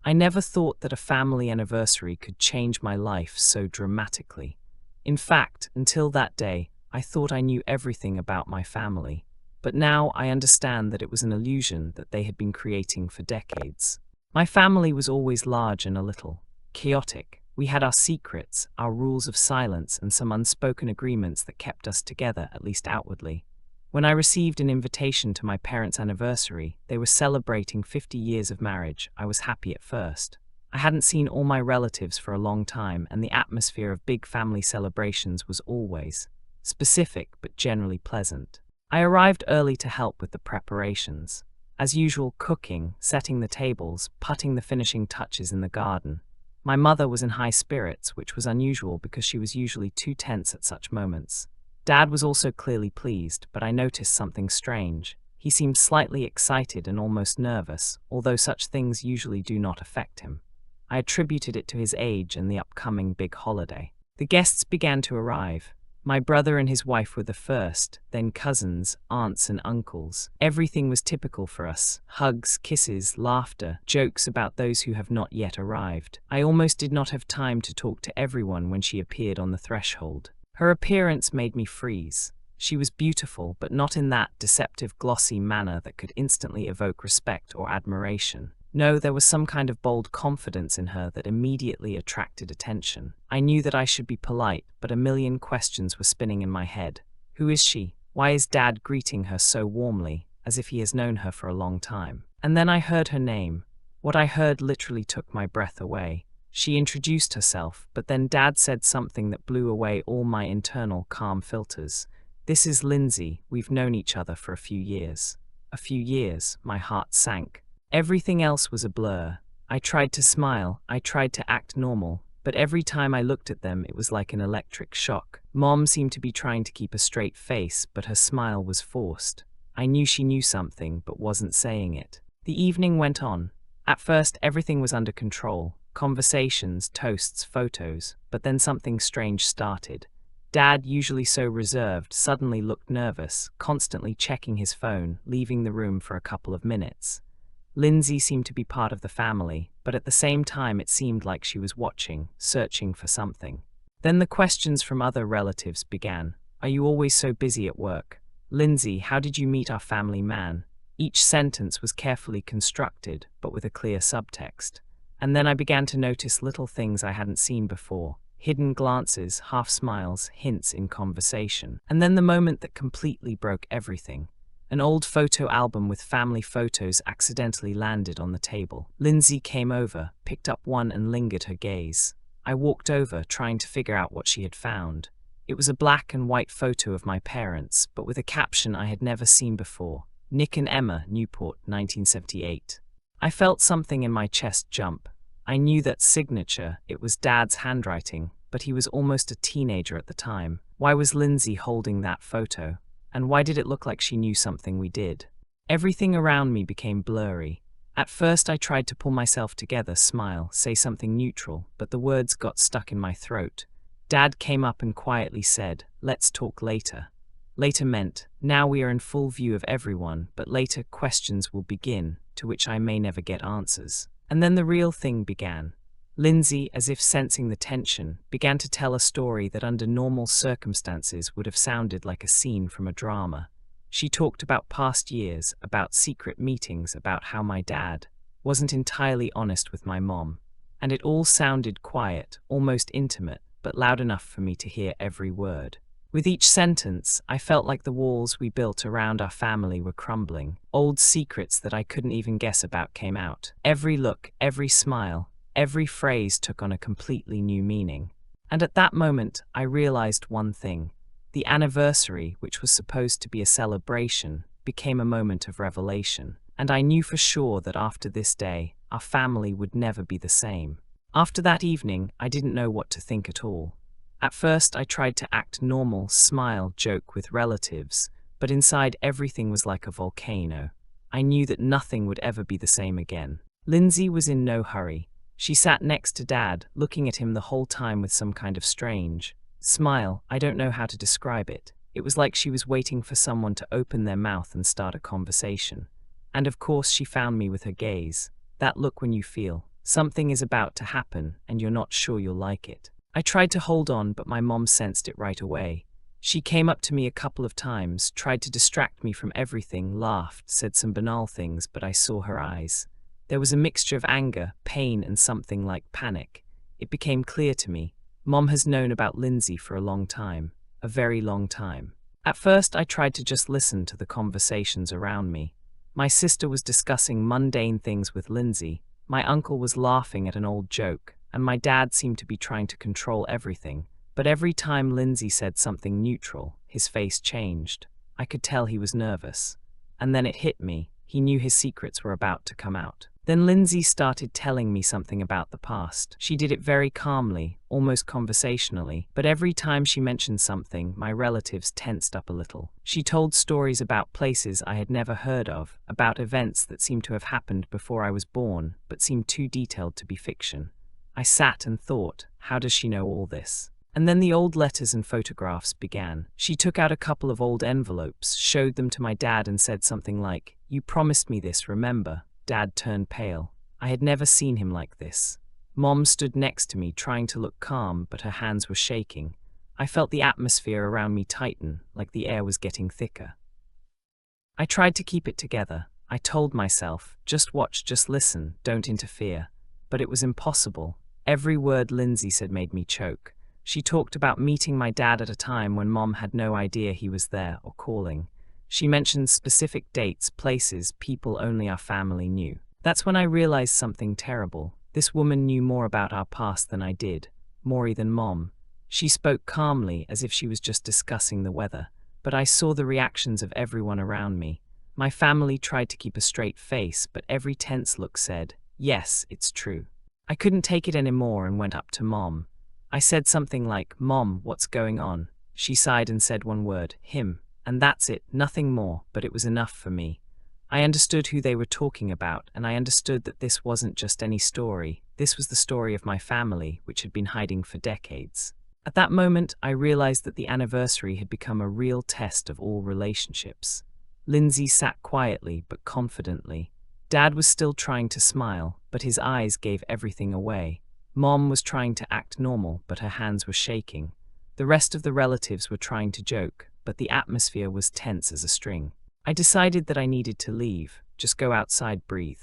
I never thought that a family anniversary could change my life so dramatically. In fact, until that day, I thought I knew everything about my family. But now I understand that it was an illusion that they had been creating for decades. My family was always large and a little chaotic. We had our secrets, our rules of silence, and some unspoken agreements that kept us together, at least outwardly. When I received an invitation to my parents' anniversary, they were celebrating 50 years of marriage. I was happy at first. I hadn't seen all my relatives for a long time, and the atmosphere of big family celebrations was always specific but generally pleasant. I arrived early to help with the preparations. As usual, cooking, setting the tables, putting the finishing touches in the garden. My mother was in high spirits, which was unusual because she was usually too tense at such moments. Dad was also clearly pleased, but I noticed something strange. He seemed slightly excited and almost nervous, although such things usually do not affect him. I attributed it to his age and the upcoming big holiday. The guests began to arrive. My brother and his wife were the first, then cousins, aunts and uncles. Everything was typical for us. Hugs, kisses, laughter, jokes about those who have not yet arrived. I almost did not have time to talk to everyone when she appeared on the threshold. Her appearance made me freeze. She was beautiful, but not in that deceptive, glossy manner that could instantly evoke respect or admiration. No, there was some kind of bold confidence in her that immediately attracted attention. I knew that I should be polite, but a million questions were spinning in my head. Who is she? Why is Dad greeting her so warmly, as if he has known her for a long time? And then I heard her name. What I heard literally took my breath away. She introduced herself, but then Dad said something that blew away all my internal calm filters. This is Lindsay. We've known each other for a few years. A few years, my heart sank. Everything else was a blur. I tried to smile, I tried to act normal, but every time I looked at them it was like an electric shock. Mom seemed to be trying to keep a straight face, but her smile was forced. I knew she knew something, but wasn't saying it. The evening went on. At first everything was under control. Conversations, toasts, photos, but then something strange started. Dad, usually so reserved, suddenly looked nervous, constantly checking his phone, leaving the room for a couple of minutes. Lindsay seemed to be part of the family, but at the same time it seemed like she was watching, searching for something. Then the questions from other relatives began. Are you always so busy at work? Lindsay, how did you meet our family man? Each sentence was carefully constructed, but with a clear subtext. And then I began to notice little things I hadn't seen before. Hidden glances, half smiles, hints in conversation. And then the moment that completely broke everything. An old photo album with family photos accidentally landed on the table. Lindsay came over, picked up one and lingered her gaze. I walked over, trying to figure out what she had found. It was a black and white photo of my parents, but with a caption I had never seen before. Nick and Emma, Newport, 1978. I felt something in my chest jump. I knew that signature. It was Dad's handwriting, but he was almost a teenager at the time. Why was Lindsay holding that photo? And why did it look like she knew something we did? Everything around me became blurry. At first I tried to pull myself together, smile, say something neutral, but the words got stuck in my throat. Dad came up and quietly said, "Let's talk later." Later meant, now we are in full view of everyone, but later questions will begin, to which I may never get answers. And then the real thing began. Lindsay, as if sensing the tension, began to tell a story that under normal circumstances would have sounded like a scene from a drama. She talked about past years, about secret meetings, about how my dad wasn't entirely honest with my mom. And it all sounded quiet, almost intimate, but loud enough for me to hear every word. With each sentence, I felt like the walls we built around our family were crumbling. Old secrets that I couldn't even guess about came out. Every look, every smile, every phrase took on a completely new meaning. And at that moment, I realized one thing. The anniversary, which was supposed to be a celebration, became a moment of revelation. And I knew for sure that after this day, our family would never be the same. After that evening, I didn't know what to think at all. At first, I tried to act normal, smile, joke with relatives, but inside everything was like a volcano. I knew that nothing would ever be the same again. Lindsay was in no hurry. She sat next to Dad, looking at him the whole time with some kind of strange smile. I don't know how to describe it. It was like she was waiting for someone to open their mouth and start a conversation. And of course she found me with her gaze. That look when you feel Something is about to happen, and you're not sure you'll like it. I tried to hold on, but my mom sensed it right away. She came up to me a couple of times, tried to distract me from everything, laughed, said some banal things, but I saw her eyes. There was a mixture of anger, pain, and something like panic. It became clear to me. Mom has known about Lindsay for a long time. A very long time. At first, I tried to just listen to the conversations around me. My sister was discussing mundane things with Lindsay, my uncle was laughing at an old joke, and my dad seemed to be trying to control everything. But every time Lindsay said something neutral, his face changed. I could tell he was nervous. And then it hit me. He knew his secrets were about to come out. Then Lindsay started telling me something about the past. She did it very calmly, almost conversationally, but every time she mentioned something, my relatives tensed up a little. She told stories about places I had never heard of, about events that seemed to have happened before I was born, but seemed too detailed to be fiction. I sat and thought, how does she know all this? And then the old letters and photographs began. She took out a couple of old envelopes, showed them to my dad and said something like, "You promised me this, remember?" Dad turned pale. I had never seen him like this. Mom stood next to me, trying to look calm, but her hands were shaking. I felt the atmosphere around me tighten, like the air was getting thicker. I tried to keep it together. I told myself, just watch, just listen, don't interfere. But it was impossible. Every word Lindsay said made me choke. She talked about meeting my dad at a time when Mom had no idea he was there or calling. She mentioned specific dates, places, people only our family knew. That's when I realized something terrible. This woman knew more about our past than I did, more than Mom. She spoke calmly, as if she was just discussing the weather, but I saw the reactions of everyone around me. My family tried to keep a straight face, but every tense look said, "Yes, it's true." I couldn't take it anymore and went up to Mom. I said something like, "Mom, what's going on?" She sighed and said one word, "Him." And that's it, nothing more, but it was enough for me. I understood who they were talking about, and I understood that this wasn't just any story. This was the story of my family, which had been hiding for decades. At that moment, I realized that the anniversary had become a real test of all relationships. Lindsay sat quietly but confidently. Dad was still trying to smile, but his eyes gave everything away. Mom was trying to act normal, but her hands were shaking. The rest of the relatives were trying to joke, but the atmosphere was tense as a string. I decided that I needed to leave, just go outside, breathe.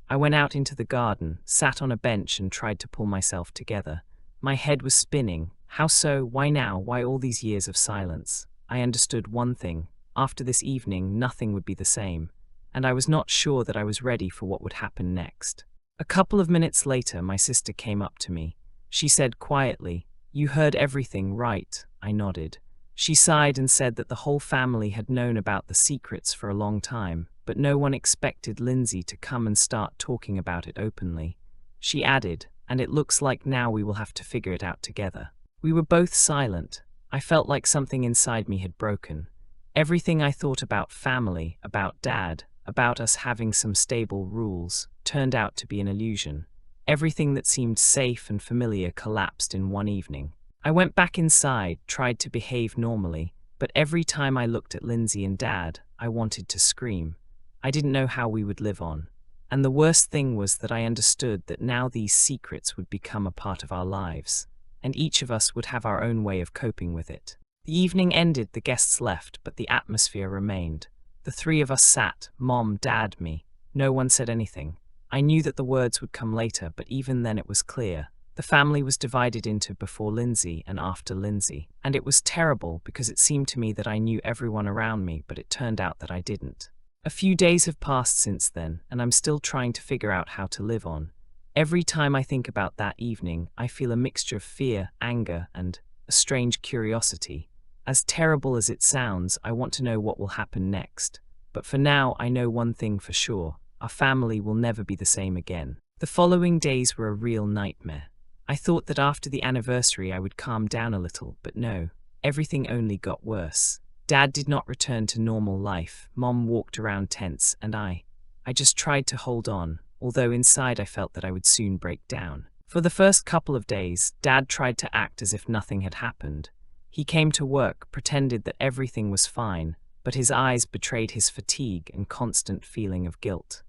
I went out into the garden, sat on a bench and tried to pull myself together. My head was spinning. How so? Why now? Why all these years of silence? I understood one thing. After this evening, nothing would be the same. And I was not sure that I was ready for what would happen next. A couple of minutes later, my sister came up to me. She said quietly, "You heard everything, right?" I nodded. She sighed and said that the whole family had known about the secrets for a long time, but no one expected Lindsay to come and start talking about it openly. She added, "And it looks like now we will have to figure it out together." We were both silent. I felt like something inside me had broken. Everything I thought about family, about Dad, about us having some stable rules, turned out to be an illusion. Everything that seemed safe and familiar collapsed in one evening. I went back inside, tried to behave normally, but every time I looked at Lindsay and Dad, I wanted to scream. I didn't know how we would live on. And the worst thing was that I understood that now these secrets would become a part of our lives, and each of us would have our own way of coping with it. The evening ended, the guests left, but the atmosphere remained. The three of us sat, Mom, Dad, me. No one said anything. I knew that the words would come later, but even then it was clear. The family was divided into before Lindsay and after Lindsay, and it was terrible because it seemed to me that I knew everyone around me, but it turned out that I didn't. A few days have passed since then, and I'm still trying to figure out how to live on. Every time I think about that evening, I feel a mixture of fear, anger, and a strange curiosity. As terrible as it sounds, I want to know what will happen next. But for now, I know one thing for sure. Our family will never be the same again. The following days were a real nightmare. I thought that after the anniversary I would calm down a little, but no, everything only got worse. Dad did not return to normal life, Mom walked around tense, and I just tried to hold on, although inside I felt that I would soon break down. For the first couple of days, Dad tried to act as if nothing had happened. He came to work, pretended that everything was fine, but his eyes betrayed his fatigue and constant feeling of guilt.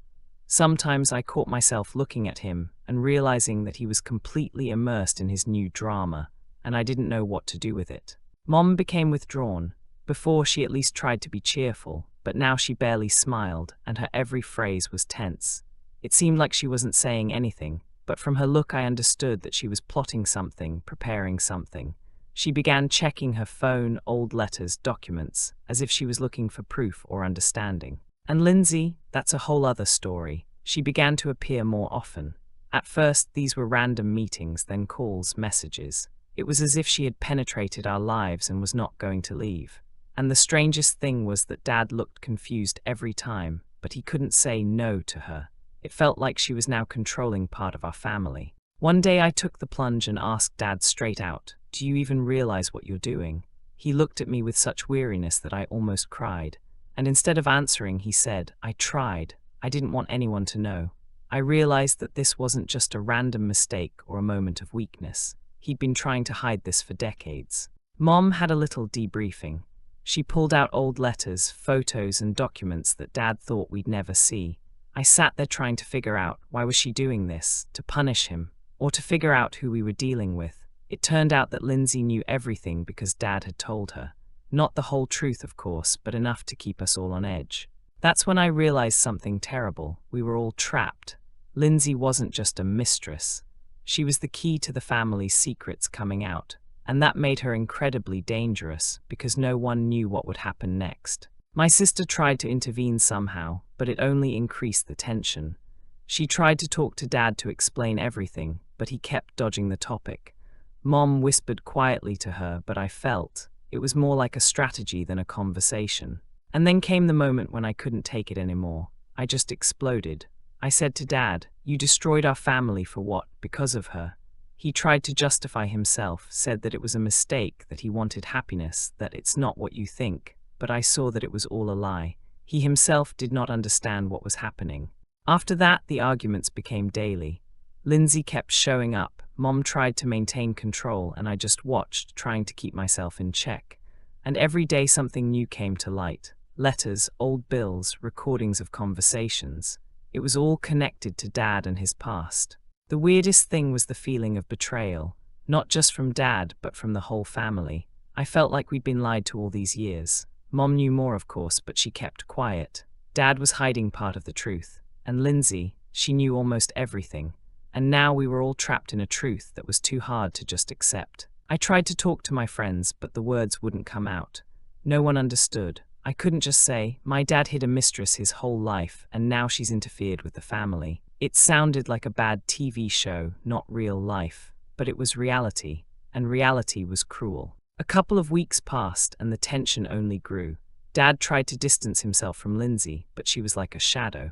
Sometimes I caught myself looking at him and realizing that he was completely immersed in his new drama, and I didn't know what to do with it. Mom became withdrawn. Before, she at least tried to be cheerful, but now she barely smiled, and her every phrase was tense. It seemed like she wasn't saying anything, but from her look I understood that she was plotting something, preparing something. She began checking her phone, old letters, documents, as if she was looking for proof or understanding. And Lindsay, that's a whole other story. She began to appear more often. At first, these were random meetings, then calls, messages. It was as if she had penetrated our lives and was not going to leave. And the strangest thing was that Dad looked confused every time, but he couldn't say no to her. It felt like she was now controlling part of our family. One day I took the plunge and asked Dad straight out, "Do you even realize what you're doing?" He looked at me with such weariness that I almost cried. And instead of answering, he said, "I tried. I didn't want anyone to know." I realized that this wasn't just a random mistake or a moment of weakness. He'd been trying to hide this for decades. Mom had a little debriefing. She pulled out old letters, photos, and documents that Dad thought we'd never see. I sat there trying to figure out, why was she doing this? To punish him? Or to figure out who we were dealing with? It turned out that Lindsay knew everything because Dad had told her. Not the whole truth, of course, but enough to keep us all on edge. That's when I realized something terrible. We were all trapped. Lindsay wasn't just a mistress. She was the key to the family's secrets coming out, and that made her incredibly dangerous because no one knew what would happen next. My sister tried to intervene somehow, but it only increased the tension. She tried to talk to Dad to explain everything, but he kept dodging the topic. Mom whispered quietly to her, but I felt it was more like a strategy than a conversation. And then came the moment when I couldn't take it anymore. I just exploded. I said to Dad, "You destroyed our family for what? Because of her." He tried to justify himself, said that it was a mistake, that he wanted happiness, that it's not what you think. But I saw that it was all a lie. He himself did not understand what was happening. After that, the arguments became daily. Lindsay kept showing up. Mom tried to maintain control, and I just watched, trying to keep myself in check. And every day something new came to light. Letters, old bills, recordings of conversations. It was all connected to Dad and his past. The weirdest thing was the feeling of betrayal, not just from Dad, but from the whole family. I felt like we'd been lied to all these years. Mom knew more, of course, but she kept quiet. Dad was hiding part of the truth. And Lindsay, she knew almost everything. And now we were all trapped in a truth that was too hard to just accept. I tried to talk to my friends, but the words wouldn't come out. No one understood. I couldn't just say, "My dad hid a mistress his whole life, and now she's interfered with the family." It sounded like a bad TV show, not real life. But it was reality, and reality was cruel. A couple of weeks passed, and the tension only grew. Dad tried to distance himself from Lindsay, but she was like a shadow.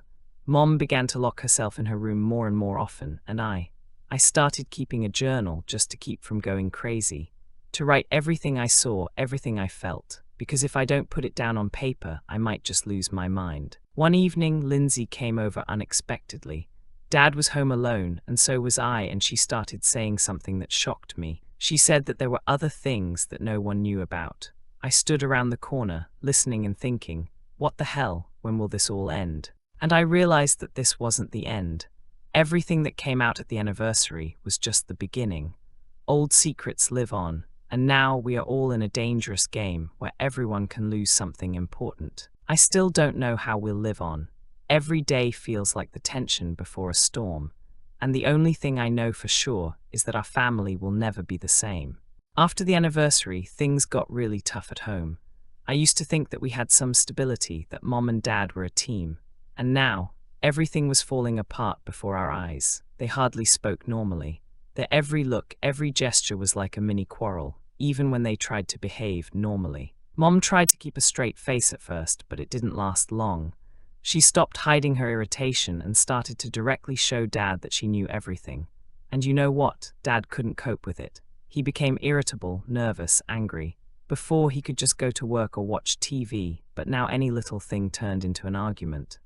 Mom began to lock herself in her room more and more often, and I started keeping a journal just to keep from going crazy. To write everything I saw, everything I felt. Because if I don't put it down on paper, I might just lose my mind. One evening, Lindsay came over unexpectedly. Dad was home alone, and so was I, and she started saying something that shocked me. She said that there were other things that no one knew about. I stood around the corner, listening and thinking, what the hell, when will this all end? And I realized that this wasn't the end. Everything that came out at the anniversary was just the beginning. Old secrets live on, and now we are all in a dangerous game where everyone can lose something important. I still don't know how we'll live on. Every day feels like the tension before a storm, and the only thing I know for sure is that our family will never be the same. After the anniversary, things got really tough at home. I used to think that we had some stability, that Mom and Dad were a team, and now everything was falling apart before our eyes. They hardly spoke normally. Their every look, every gesture was like a mini quarrel, even when they tried to behave normally. Mom tried to keep a straight face at first, but it didn't last long. She stopped hiding her irritation and started to directly show Dad that she knew everything. And you know what? Dad couldn't cope with it. He became irritable, nervous, angry. Before, he could just go to work or watch TV, but now any little thing turned into an argument.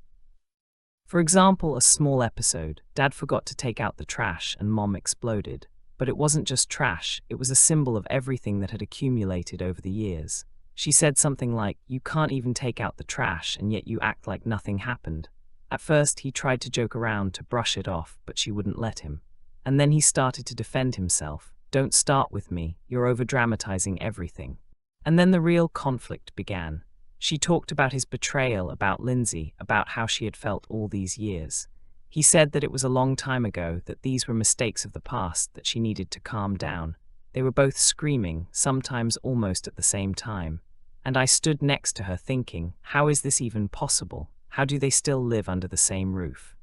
For example, a small episode. Dad forgot to take out the trash and Mom exploded. But it wasn't just trash, it was a symbol of everything that had accumulated over the years. She said something like, "You can't even take out the trash, and yet you act like nothing happened." At first, he tried to joke around to brush it off, but she wouldn't let him. And then he started to defend himself. "Don't start with me, you're over-dramatizing everything." And then the real conflict began. She talked about his betrayal, about Lindsay, about how she had felt all these years. He said that it was a long time ago, that these were mistakes of the past, that she needed to calm down. They were both screaming, sometimes almost at the same time. And I stood next to her thinking, how is this even possible? How do they still live under the same roof?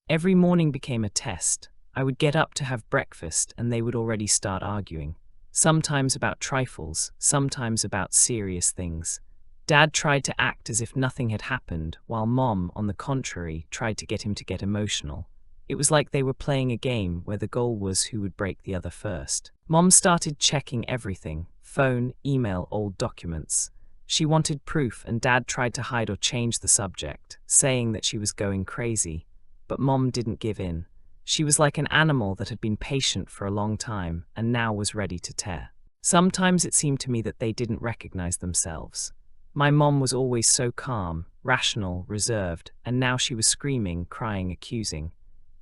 Every morning became a test. I would get up to have breakfast and they would already start arguing. Sometimes about trifles, sometimes about serious things. Dad tried to act as if nothing had happened, while Mom, on the contrary, tried to get him to get emotional. It was like they were playing a game where the goal was who would break the other first. Mom started checking everything: phone, email, old documents. She wanted proof, and Dad tried to hide or change the subject, saying that she was going crazy. But Mom didn't give in. She was like an animal that had been patient for a long time and now was ready to tear. Sometimes it seemed to me that they didn't recognize themselves. My mom was always so calm, rational, reserved, and now she was screaming, crying, accusing.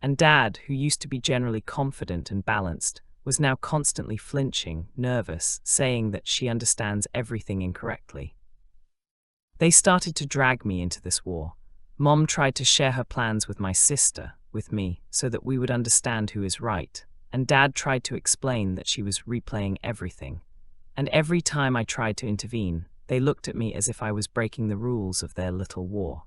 And Dad, who used to be generally confident and balanced, was now constantly flinching, nervous, saying that she understands everything incorrectly. They started to drag me into this war. Mom tried to share her plans with my sister, with me, so that we would understand who is right, and Dad tried to explain that she was replaying everything. And every time I tried to intervene, they looked at me as if I was breaking the rules of their little war.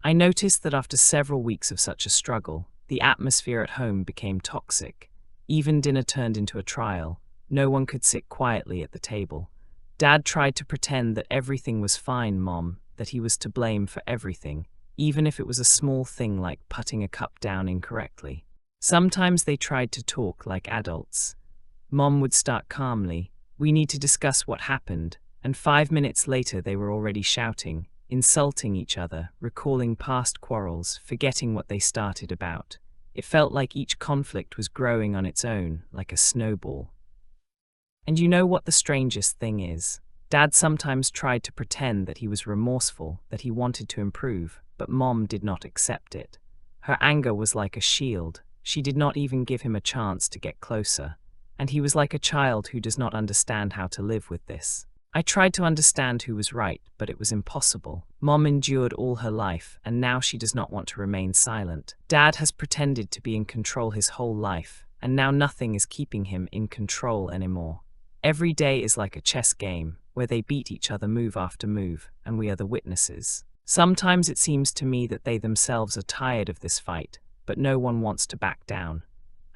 I noticed that after several weeks of such a struggle, the atmosphere at home became toxic. Even dinner turned into a trial. No one could sit quietly at the table. Dad tried to pretend that everything was fine, Mom, that he was to blame for everything, even if it was a small thing like putting a cup down incorrectly. Sometimes they tried to talk like adults. Mom would start calmly, "We need to discuss what happened," and 5 minutes later they were already shouting, insulting each other, recalling past quarrels, forgetting what they started about. It felt like each conflict was growing on its own, like a snowball. And you know what the strangest thing is? Dad sometimes tried to pretend that he was remorseful, that he wanted to improve, but Mom did not accept it. Her anger was like a shield. She did not even give him a chance to get closer. And he was like a child who does not understand how to live with this. I tried to understand who was right, but it was impossible. Mom endured all her life, and now she does not want to remain silent. Dad has pretended to be in control his whole life, and now nothing is keeping him in control anymore. Every day is like a chess game, where they beat each other move after move, and we are the witnesses. Sometimes it seems to me that they themselves are tired of this fight, but no one wants to back down.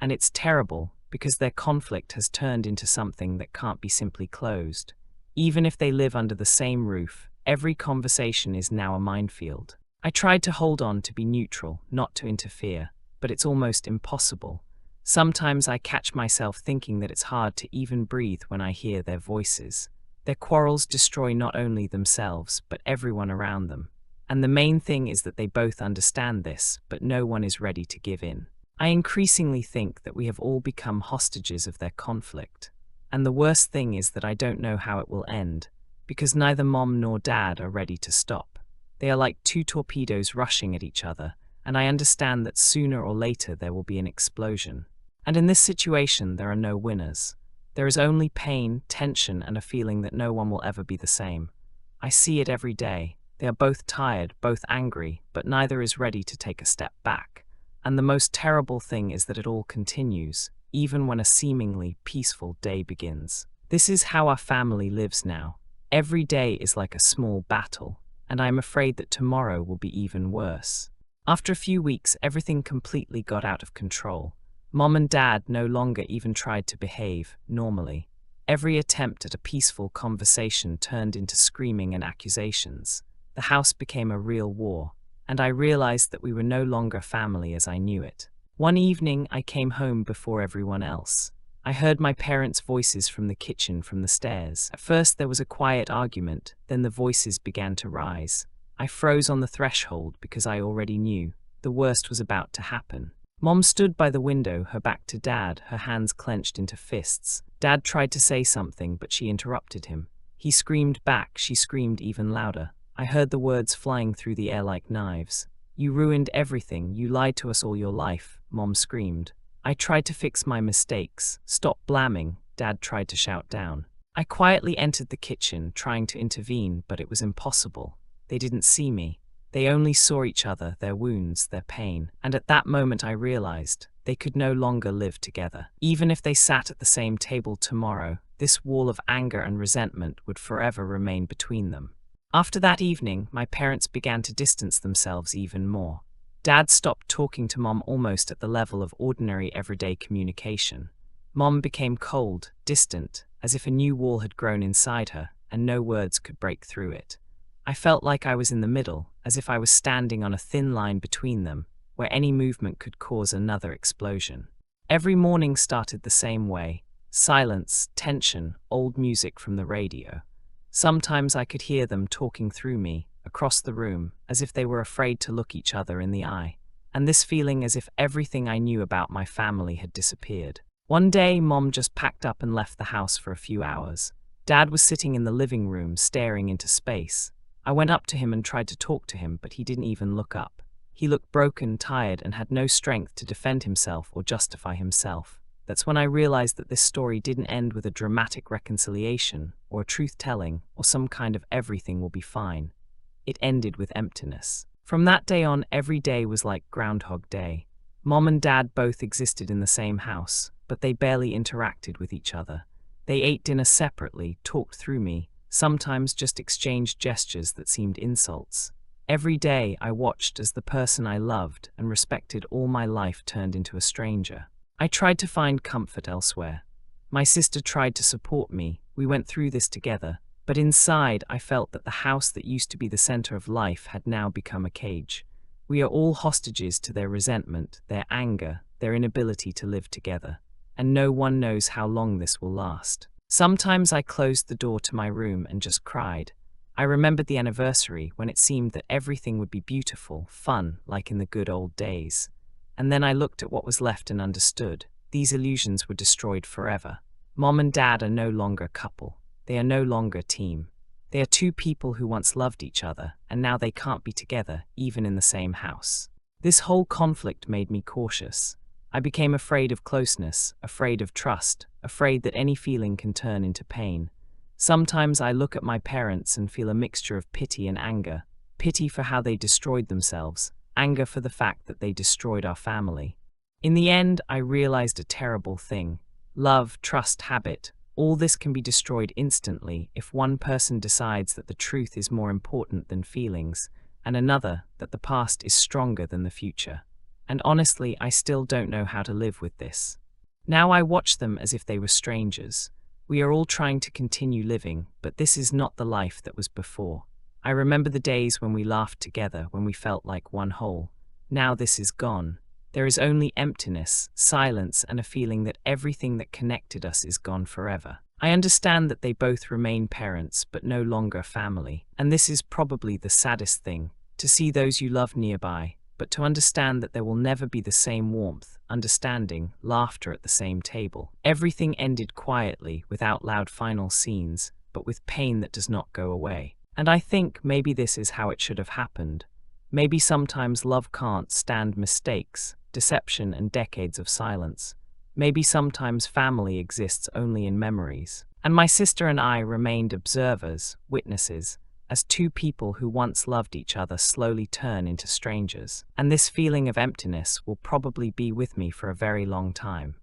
And it's terrible, because their conflict has turned into something that can't be simply closed. Even if they live under the same roof, every conversation is now a minefield. I tried to hold on to be neutral, not to interfere, but it's almost impossible. Sometimes I catch myself thinking that it's hard to even breathe when I hear their voices. Their quarrels destroy not only themselves, but everyone around them. And the main thing is that they both understand this, but no one is ready to give in. I increasingly think that we have all become hostages of their conflict. And the worst thing is that I don't know how it will end, because neither Mom nor Dad are ready to stop. They are like two torpedoes rushing at each other, and I understand that sooner or later there will be an explosion. And in this situation, there are no winners. There is only pain, tension, and a feeling that no one will ever be the same. I see it every day. They are both tired, both angry, but neither is ready to take a step back. And the most terrible thing is that it all continues, even when a seemingly peaceful day begins. This is how our family lives now. Every day is like a small battle, and I am afraid that tomorrow will be even worse. After a few weeks, everything completely got out of control. Mom and Dad no longer even tried to behave normally. Every attempt at a peaceful conversation turned into screaming and accusations. The house became a real war, and I realized that we were no longer family as I knew it. One evening, I came home before everyone else. I heard my parents' voices from the kitchen, from the stairs. At first there was a quiet argument, then the voices began to rise. I froze on the threshold because I already knew the worst was about to happen. Mom stood by the window, her back to Dad, her hands clenched into fists. Dad tried to say something, but she interrupted him. He screamed back, she screamed even louder. I heard the words flying through the air like knives. "You ruined everything. You lied to us all your life," Mom screamed. I tried to fix my mistakes. "Stop blaming," Dad tried to shout down. I quietly entered the kitchen, trying to intervene, but it was impossible. They didn't see me. They only saw each other, their wounds, their pain. And at that moment I realized they could no longer live together. Even if they sat at the same table tomorrow, this wall of anger and resentment would forever remain between them. After that evening, my parents began to distance themselves even more. Dad stopped talking to Mom almost at the level of ordinary everyday communication. Mom became cold, distant, as if a new wall had grown inside her, and no words could break through it. I felt like I was in the middle, as if I was standing on a thin line between them, where any movement could cause another explosion. Every morning started the same way: silence, tension, old music from the radio. Sometimes I could hear them talking through me, across the room, as if they were afraid to look each other in the eye, and this feeling as if everything I knew about my family had disappeared. One day, Mom just packed up and left the house for a few hours. Dad was sitting in the living room, staring into space. I went up to him and tried to talk to him, but he didn't even look up. He looked broken, tired, and had no strength to defend himself or justify himself. That's when I realized that this story didn't end with a dramatic reconciliation, or a truth-telling, or some kind of everything will be fine. It ended with emptiness. From that day on, every day was like Groundhog Day. Mom and Dad both existed in the same house, but they barely interacted with each other. They ate dinner separately, talked through me, sometimes just exchanged gestures that seemed insults. Every day I watched as the person I loved and respected all my life turned into a stranger. I tried to find comfort elsewhere. My sister tried to support me. We went through this together. But inside, I felt that the house that used to be the center of life had now become a cage. We are all hostages to their resentment, their anger, their inability to live together. And no one knows how long this will last. Sometimes I closed the door to my room and just cried. I remembered the anniversary when it seemed that everything would be beautiful, fun, like in the good old days. And then I looked at what was left and understood. These illusions were destroyed forever. Mom and Dad are no longer a couple. They are no longer a team. They are two people who once loved each other, and now they can't be together, even in the same house. This whole conflict made me cautious. I became afraid of closeness, afraid of trust, afraid that any feeling can turn into pain. Sometimes I look at my parents and feel a mixture of pity and anger. Pity for how they destroyed themselves, anger for the fact that they destroyed our family. In the end, I realized a terrible thing. Love, trust, habit, all this can be destroyed instantly if one person decides that the truth is more important than feelings, and another that the past is stronger than the future. And honestly, I still don't know how to live with this. Now I watch them as if they were strangers. We are all trying to continue living, but this is not the life that was before. I remember the days when we laughed together, when we felt like one whole. Now this is gone. There is only emptiness, silence, and a feeling that everything that connected us is gone forever. I understand that they both remain parents, but no longer family. And this is probably the saddest thing, to see those you love nearby, but to understand that there will never be the same warmth, understanding, laughter at the same table. Everything ended quietly, without loud final scenes, but with pain that does not go away. And I think maybe this is how it should have happened. Maybe sometimes love can't stand mistakes, deception, and decades of silence. Maybe sometimes family exists only in memories. And my sister and I remained observers, witnesses, as two people who once loved each other slowly turn into strangers. And this feeling of emptiness will probably be with me for a very long time.